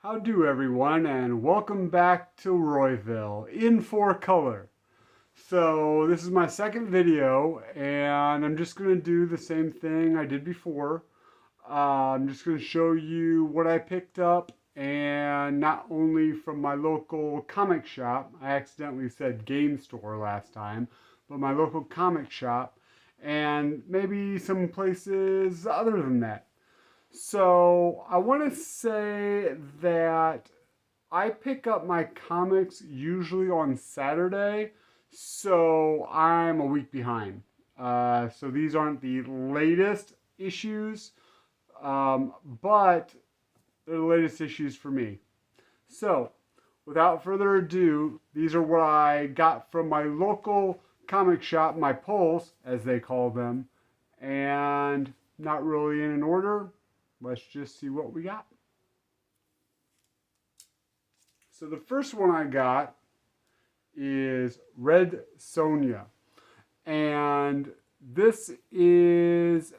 How do everyone, and welcome back to Royville in 4 color. So this is my second video, and I'm just going to do the same thing I did before. I'm just going to show you what I picked up, and not only from my local comic shop. I accidentally said game store last time, but my local comic shop, and maybe some places other than that. So I want to say that I pick up my comics usually on Saturday, so I'm a week behind. So these aren't the latest issues, but they're the latest issues for me. So without further ado, these are what I got from my local comic shop, my pulls, as they call them, and not really in an order. Let's just see what we got. So the first one I got is Red Sonja. And this is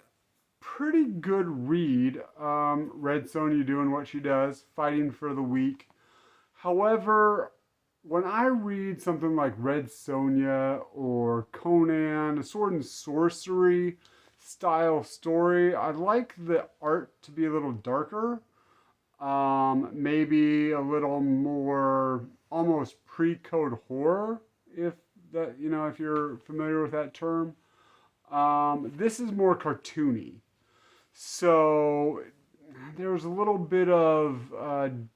pretty good read. Red Sonja doing what she does, fighting for the weak. However, when I read something like Red Sonja or Conan, a sword and sorcery style story, I like the art to be a little darker. Maybe a little more almost pre-code horror, if that if you're familiar with that term. This is more cartoony, so there was a little bit of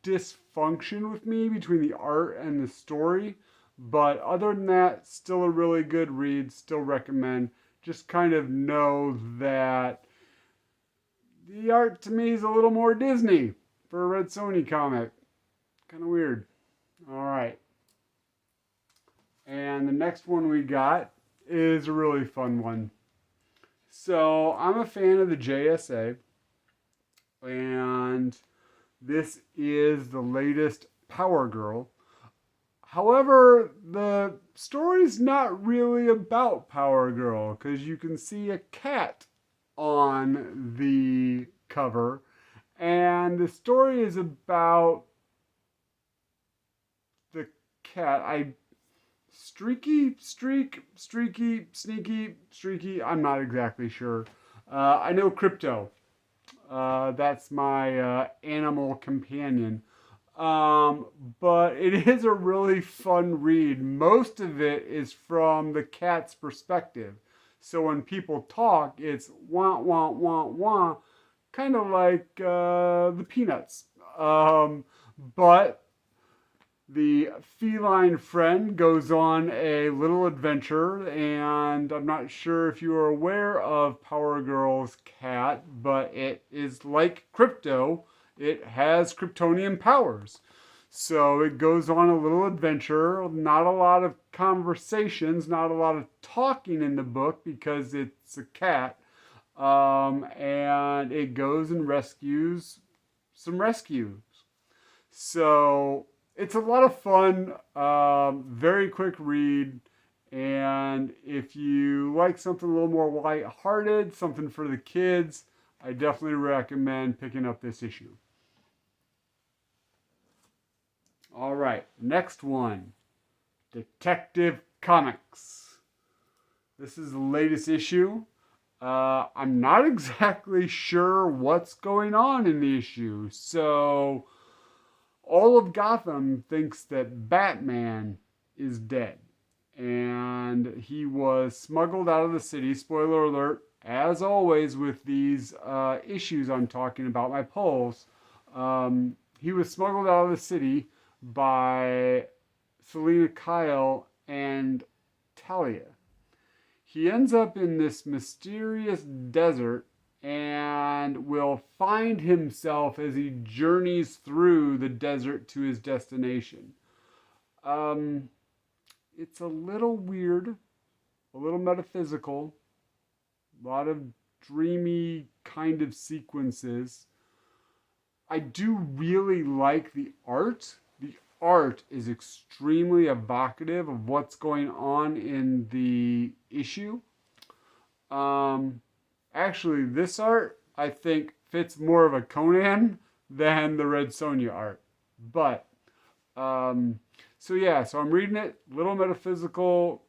dysfunction with me between the art and the story, but other than that, still a really good read. Still recommend. Just kind of know that the art to me is a little more Disney for a Red Sonja comic. Kind of weird. All right. And the next one we got is a really fun one. So I'm a fan of the JSA, and this is the latest Power Girl. However, the story's not really about Power Girl, because you can see a cat on the cover, and the story is about the cat. Streaky, sneaky. I'm not exactly sure. I know Crypto. That's my animal companion. But it is a really fun read. Most of it is from the cat's perspective. So when people talk, it's wah, wah, wah, wah, kind of like the Peanuts. But the feline friend goes on a little adventure, and I'm not sure if you are aware of Power Girl's cat, but it is like Crypto. It has Kryptonian powers. So it goes on a little adventure. Not a lot of conversations, not a lot of talking in the book because it's a cat. And it goes and rescues some rescues. So it's a lot of fun, very quick read. And if you like something a little more lighthearted, something for the kids, I definitely recommend picking up this issue. All right, next one, Detective Comics. This is the latest issue. I'm not exactly sure what's going on in the issue. So all of Gotham thinks that Batman is dead. And he was smuggled out of the city. Spoiler alert, as always with these issues I'm talking about, my polls. He was smuggled out of the city by Selena Kyle and Talia. He ends up in this mysterious desert and will find himself as he journeys through the desert to his destination. It's a little weird, a little metaphysical, a lot of dreamy kind of sequences. I do really like the art. The art is extremely evocative of what's going on in the issue. Actually, this art, I think, fits more of a Conan than the Red Sonja art. But, so yeah, so I'm reading it, little metaphysical,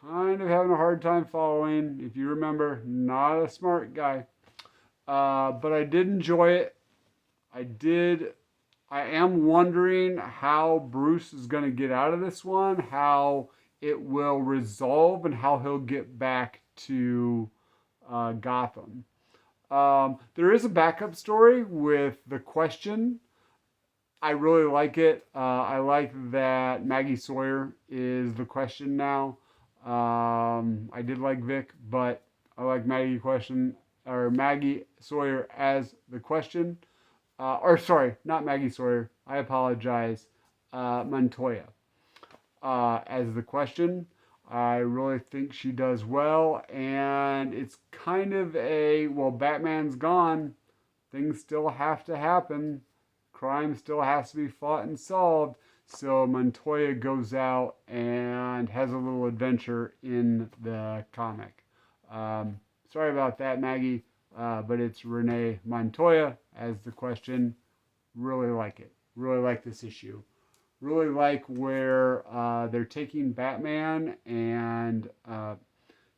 kind of having a hard time following. If you remember, not a smart guy. But I did enjoy it. I am wondering how Bruce is going to get out of this one, how it will resolve, and how he'll get back to Gotham. There is a backup story with The Question. I really like it. I like that Maggie Sawyer is The Question now. I did like Vic, but I like Maggie Sawyer as The Question. Or sorry, not Maggie Sawyer. I apologize. Montoya as The Question. I really think she does well, and it's kind of well, Batman's gone. Things still have to happen. Crime still has to be fought and solved. So Montoya goes out and has a little adventure in the comic. Sorry about that, Maggie, but it's Renee Montoya as The Question. Really like it. Really like this issue. Really like where they're taking Batman and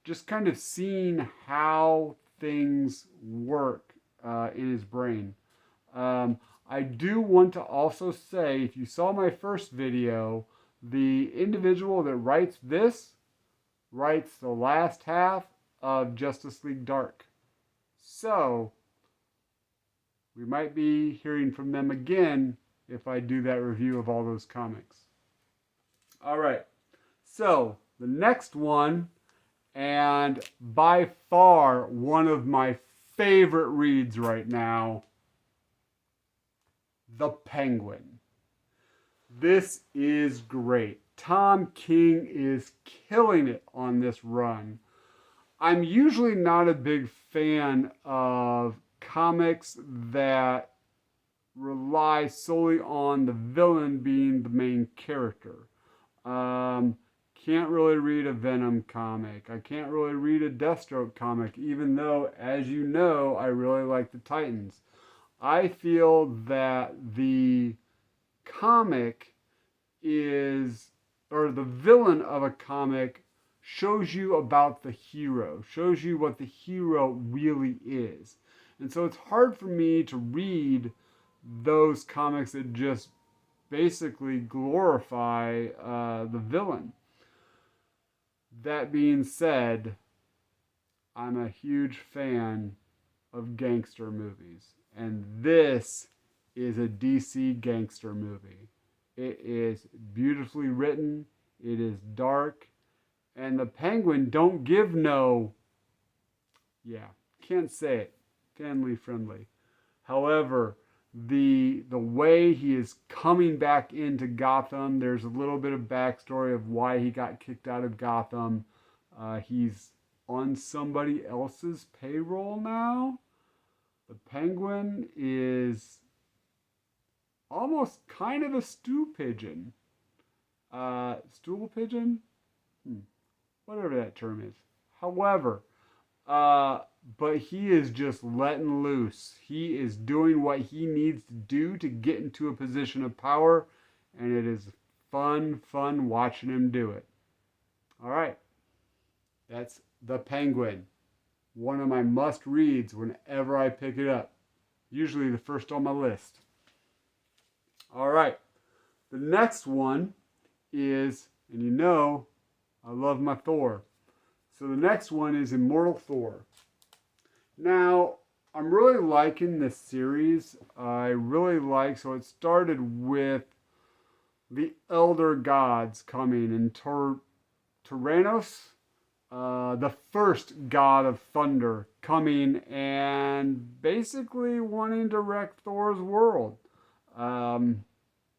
just kind of seeing how things work in his brain. I do want to also say, if you saw my first video, the individual that writes this writes the last half of Justice League Dark. So, we might be hearing from them again if I do that review of all those comics. All right, so the next one, and by far one of my favorite reads right now, The Penguin. This is great. Tom King is killing it on this run. I'm usually not a big fan of comics that rely solely on the villain being the main character. Can't really read a Venom comic. I can't really read a Deathstroke comic, even though, as you know, I really like the Titans. I feel that the comic or the villain of a comic shows you about the hero, shows you what the hero really is. And so it's hard for me to read those comics that just basically glorify the villain. That being said, I'm a huge fan of gangster movies. And this is a DC gangster movie. It is beautifully written. It is dark. And the Penguin don't give can't say it, family friendly. However, the way he is coming back into Gotham, there's a little bit of backstory of why he got kicked out of Gotham. He's on somebody else's payroll now. The Penguin is almost kind of a stool pigeon. Stool pigeon? Whatever that term is. However, but he is just letting loose. He is doing what he needs to do to get into a position of power, and it is fun watching him do it. All right. That's The Penguin. One of my must-reads whenever I pick it up. Usually the first on my list. All right. The next one is, and you know, I love my Thor. So the next one is Immortal Thor. Now, I'm really liking this series. So it started with the Elder Gods coming, and Tyrannos, the first god of thunder, coming and basically wanting to wreck Thor's world,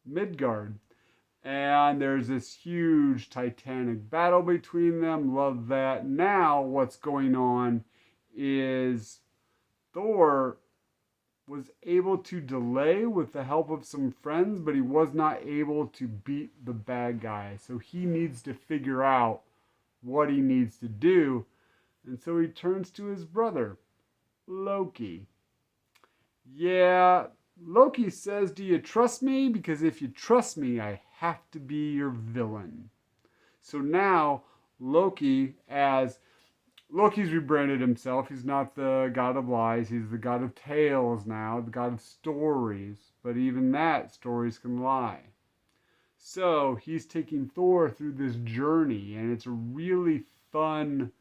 Midgard. And there's this huge titanic battle between them. Love that. Now what's going on is Thor was able to delay with the help of some friends, but he was not able to beat the bad guy. So he needs to figure out what he needs to do. And so he turns to his brother, Loki. Yeah, Loki says, "Do you trust me? Because if you trust me, I have to be your villain." So now Loki's rebranded himself. He's not the god of lies. He's the god of tales now, the god of stories. But even that, stories can lie. So he's taking Thor through this journey, and it's really fun.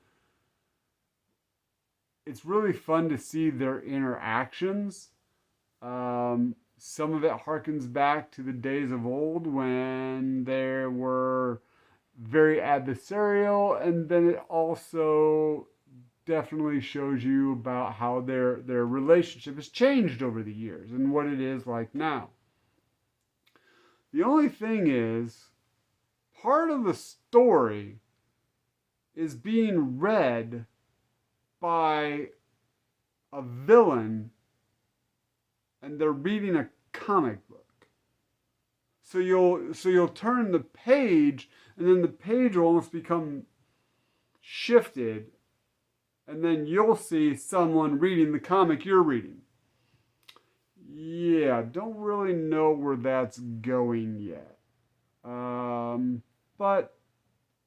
It's really fun to see their interactions. Some of it harkens back to the days of old when there were very adversarial, and then it also definitely shows you about how their relationship has changed over the years and what it is like now. The only thing is, part of the story is being read by a villain, and they're reading a comic book. So you'll turn the page, and then the page will almost become shifted, and then you'll see someone reading the comic you're reading. Yeah, don't really know where that's going yet. But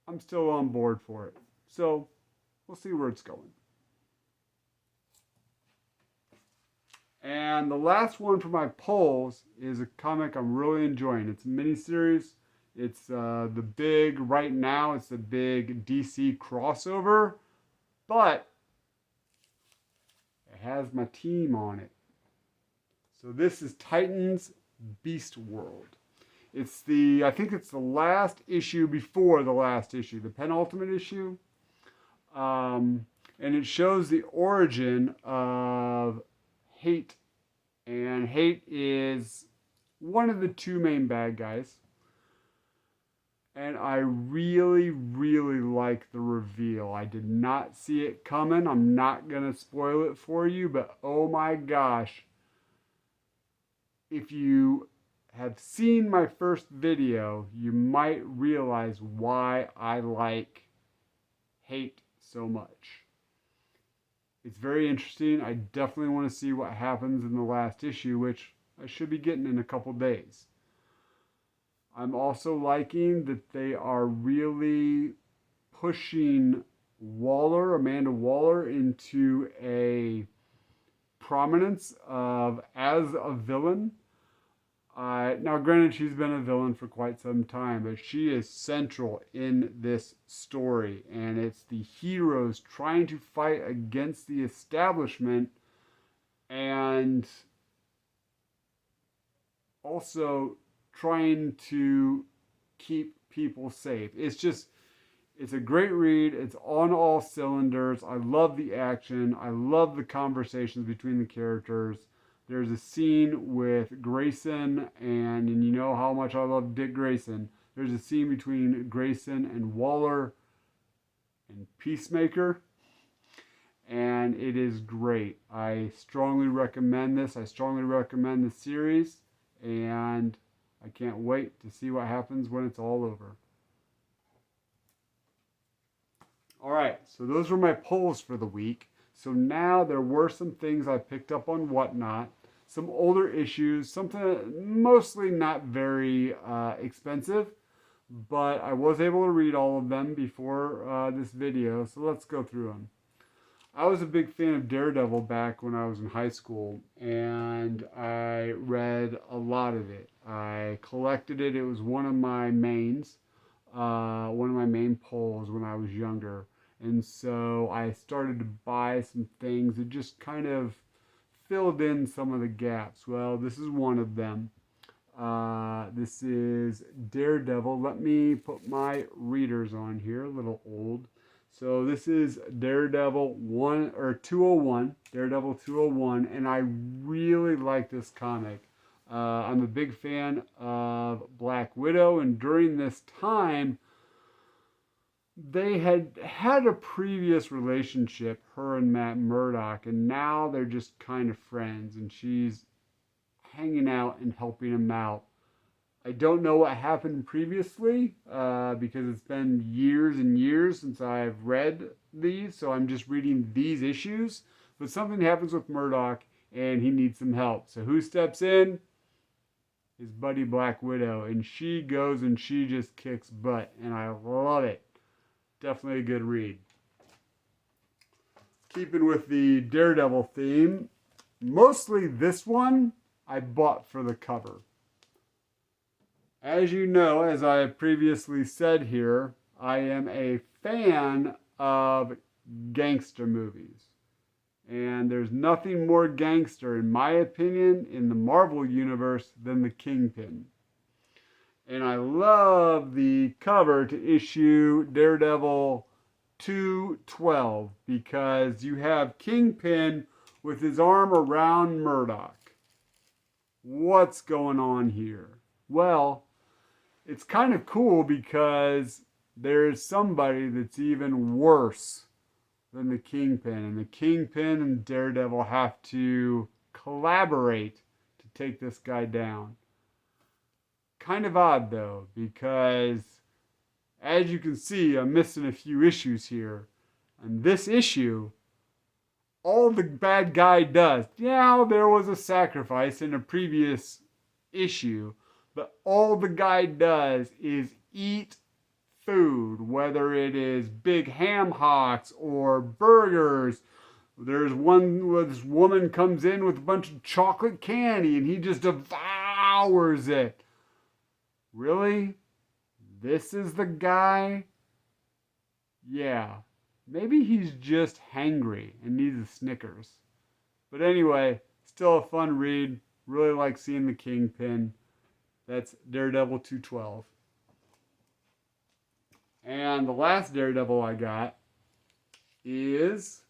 I'm still on board for it. So we'll see where it's going. And the last one for my polls is a comic I'm really enjoying. It's a miniseries. It's right now, it's the big DC crossover, but it has my team on it. So this is Titans Beast World. I think it's the last issue before the last issue, the penultimate issue. And it shows the origin of Hate. And Hate is one of the two main bad guys. And I really, really like the reveal. I did not see it coming. I'm not going to spoil it for you, but oh my gosh. If you have seen my first video, you might realize why I like Hate so much. It's very interesting. I definitely want to see what happens in the last issue, which I should be getting in a couple days. I'm also liking that they are really pushing Amanda Waller, into a prominence as a villain. Now, granted, she's been a villain for quite some time, but she is central in this story, and it's the heroes trying to fight against the establishment and also trying to keep people safe. It's a great read. It's on all cylinders. I love the action. I love the conversations between the characters. There's a scene with Grayson, and you know how much I love Dick Grayson. There's a scene between Grayson and Waller and Peacemaker, and it is great. I strongly recommend this. I strongly recommend the series, and I can't wait to see what happens when it's all over. All right, so those were my polls for the week. So now there were some things I picked up on Whatnot, some older issues, something mostly not very expensive, but I was able to read all of them before this video, so let's go through them. I was a big fan of Daredevil back when I was in high school, and I read a lot of it. I collected it. It was one of my main polls when I was younger. And so I started to buy some things that just kind of filled in some of the gaps. Well, this is one of them. This is Daredevil. Let me put my readers on here, a little old. So this is Daredevil 201, Daredevil 201, and I really like this comic. I'm a big fan of Black Widow, and during this time, they had a previous relationship, her and Matt Murdock, and now they're just kind of friends, and she's hanging out and helping him out. I don't know what happened previously because it's been years and years since I've read these, so I'm just reading these issues. But something happens with Murdock, and he needs some help. So who steps in? His buddy Black Widow, and she goes and she just kicks butt, and I love it. Definitely a good read. Keeping with the Daredevil theme, mostly this one I bought for the cover. As you know, as I have previously said here, I am a fan of gangster movies. And there's nothing more gangster, in my opinion, in the Marvel Universe than the Kingpin. And I love the cover to issue Daredevil 212 because you have Kingpin with his arm around Murdoch. What's going on here? Well, it's kind of cool because there's somebody that's even worse than the Kingpin. And the Kingpin and Daredevil have to collaborate to take this guy down. Kind of odd though, because as you can see, I'm missing a few issues here. And this issue, all the bad guy does, yeah, there was a sacrifice in a previous issue, but all the guy does is eat food, whether it is big ham hocks or burgers. There's one where this woman comes in with a bunch of chocolate candy and he just devours it. Really? This is the guy? Yeah. Maybe he's just hangry and needs a Snickers. But anyway, still a fun read. Really like seeing the Kingpin. That's Daredevil 212. And the last Daredevil I got is,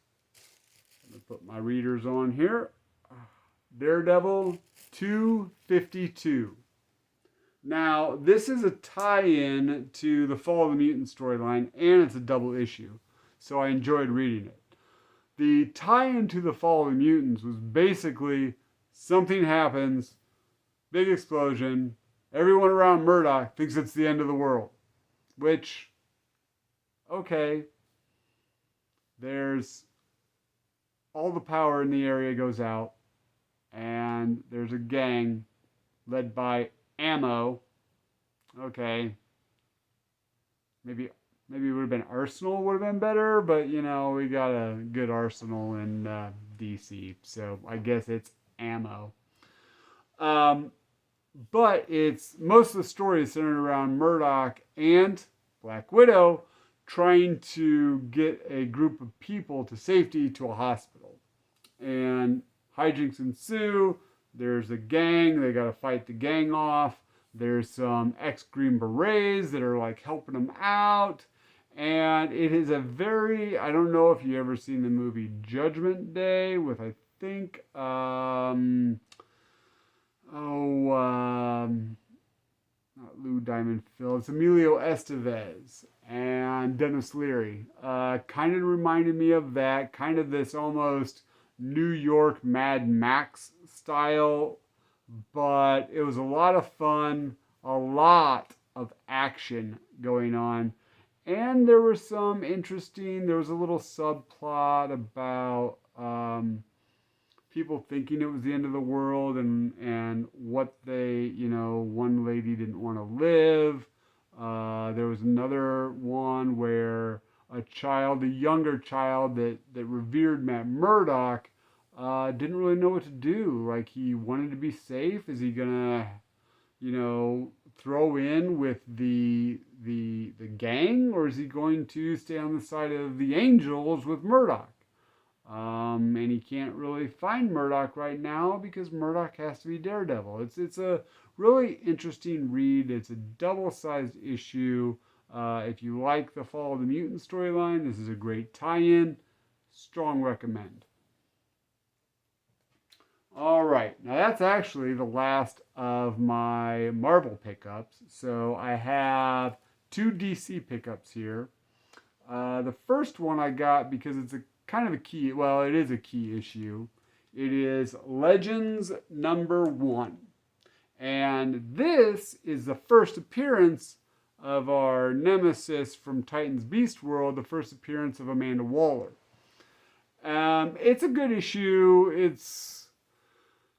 I'm going to put my readers on here, Daredevil 252. Now, this is a tie-in to the Fall of the Mutant storyline, and it's a double issue, so I enjoyed reading it. The tie-in to the Fall of the Mutants was basically something happens, big explosion, everyone around Murdoch thinks it's the end of the world, which, okay, there's all the power in the area goes out, and there's a gang led by Ammo. Okay, maybe it would have been Arsenal would have been better, but you know, we got a good Arsenal in DC, so I guess it's Ammo. But it's most of the story is centered around Murdoch and Black Widow trying to get a group of people to safety to a hospital. And hijinks ensue. There's a gang. They got to fight the gang off. There's some ex-Green Berets that are like helping them out. And it is a very, I don't know if you ever seen the movie Judgment Day with, I think, not Lou Diamond Phil, it's Emilio Estevez and Dennis Leary. Kind of reminded me of that, kind of this almost New York Mad Max style, but it was a lot of fun, a lot of action going on. And there was some interesting, there was a little subplot about people thinking it was the end of the world and what they, you know, one lady didn't want to live. There was another one where a younger child that revered Matt Murdock didn't really know what to do. Like, he wanted to be safe. Is he gonna, you know, throw in with the gang, or is he going to stay on the side of the angels with Murdoch? And he can't really find Murdoch right now because Murdoch has to be Daredevil. It's a really interesting read. It's a double-sized issue. If you like the Fall of the Mutant storyline, this is a great tie-in. Strong recommend. All right, now that's actually the last of my Marvel pickups. So I have 2 DC pickups here. The first one I got because it's kind of a key, well, it is a key issue. It is Legends #1. And this is the first appearance of our nemesis from Titans Beast World, the first appearance of Amanda Waller. It's a good issue. It's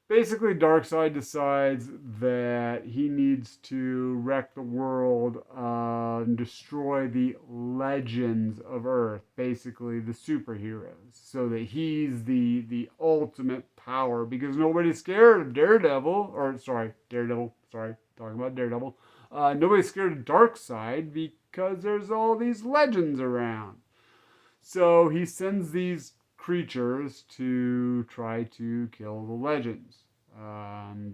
basically Darkseid decides that he needs to wreck the world and destroy the legends of Earth, basically the superheroes, so that he's the ultimate power, because nobody's scared of talking about Daredevil. Nobody's scared of Darkseid because there's all these legends around. So he sends these creatures to try to kill the legends.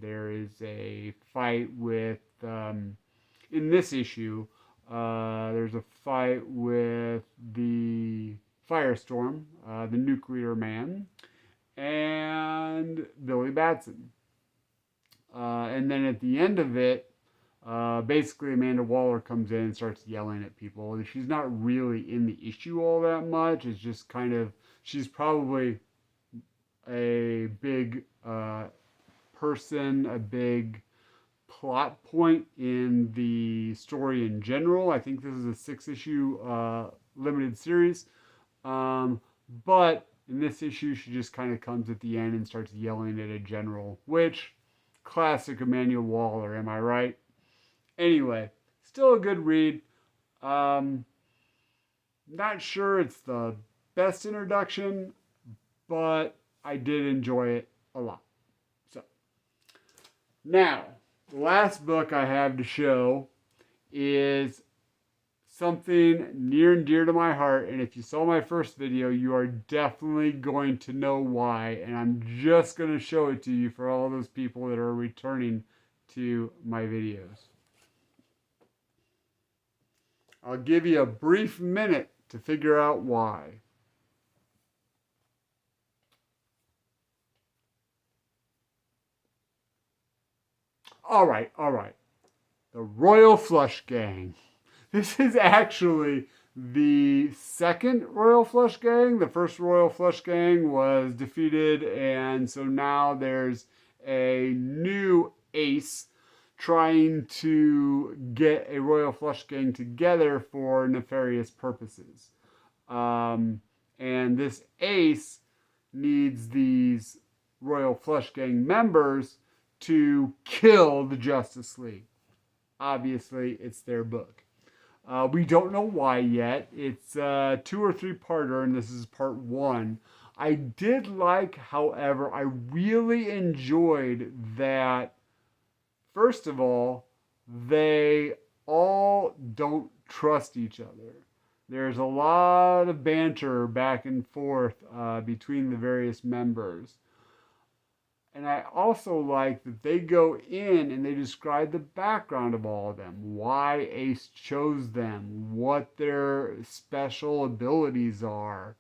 There is a fight with, in this issue, there's a fight with the Firestorm, the Nuclear Man, and Billy Batson. And then at the end of it, basically Amanda Waller comes in and starts yelling at people. She's not really in the issue all that much. It's just kind of, she's probably a big person, a big plot point in the story in general. I think this is a 6-issue limited series. But in this issue, she just kind of comes at the end and starts yelling at a general, which, classic Amanda Waller, am I right? Anyway, still a good read. Not sure it's the best introduction, but I did enjoy it a lot. So, now, the last book I have to show is something near and dear to my heart, and if you saw my first video, you are definitely going to know why, and I'm just going to show it to you for all those people that are returning to my videos. I'll give you a brief minute to figure out why. All right. The Royal Flush Gang. This is actually the second Royal Flush Gang. The first Royal Flush Gang was defeated, and so now there's a new ace trying to get a Royal Flush Gang together for nefarious purposes. And this ace needs these Royal Flush Gang members to kill the Justice League. Obviously, it's their book. We don't know why yet. It's 2 or 3-parter, and this is part 1. I did like, however, I really enjoyed that, first of all, they all don't trust each other. There's a lot of banter back and forth between the various members. And I also like that they go in and they describe the background of all of them, why Ace chose them, what their special abilities are.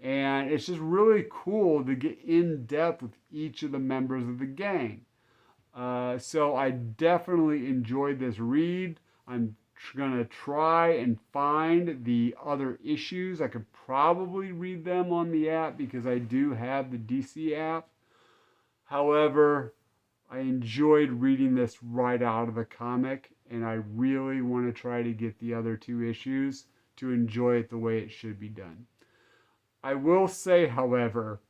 And it's just really cool to get in depth with each of the members of the gang. So I definitely enjoyed this read. I'm going to try and find the other issues. I could probably read them on the app because I do have the DC app. However, I enjoyed reading this right out of the comic, and I really want to try to get the other 2 issues to enjoy it the way it should be done. I will say, however,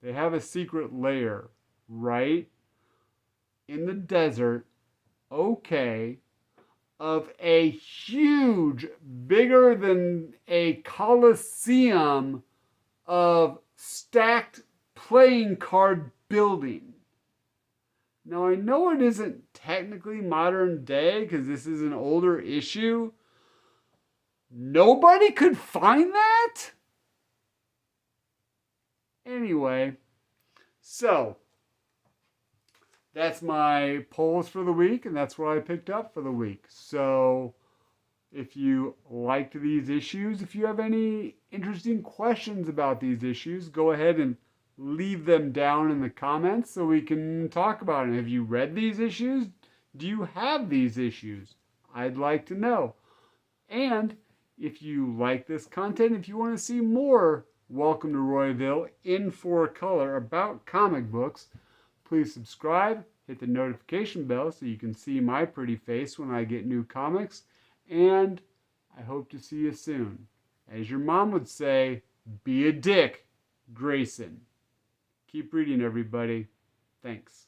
they have a secret lair right in the desert, okay, of a huge, bigger than a coliseum of stacked playing card building. Now, I know it isn't technically modern day because this is an older issue. Nobody could find that? Anyway, so that's my polls for the week, and that's what I picked up for the week. So if you liked these issues, if you have any interesting questions about these issues, go ahead and leave them down in the comments so we can talk about it. Have you read these issues? Do you have these issues? I'd like to know. And if you like this content, if you want to see more Welcome to Royville in 4-color about comic books, please subscribe, hit the notification bell so you can see my pretty face when I get new comics, and I hope to see you soon. As your mom would say, be a dick, Grayson. Keep reading, everybody. Thanks.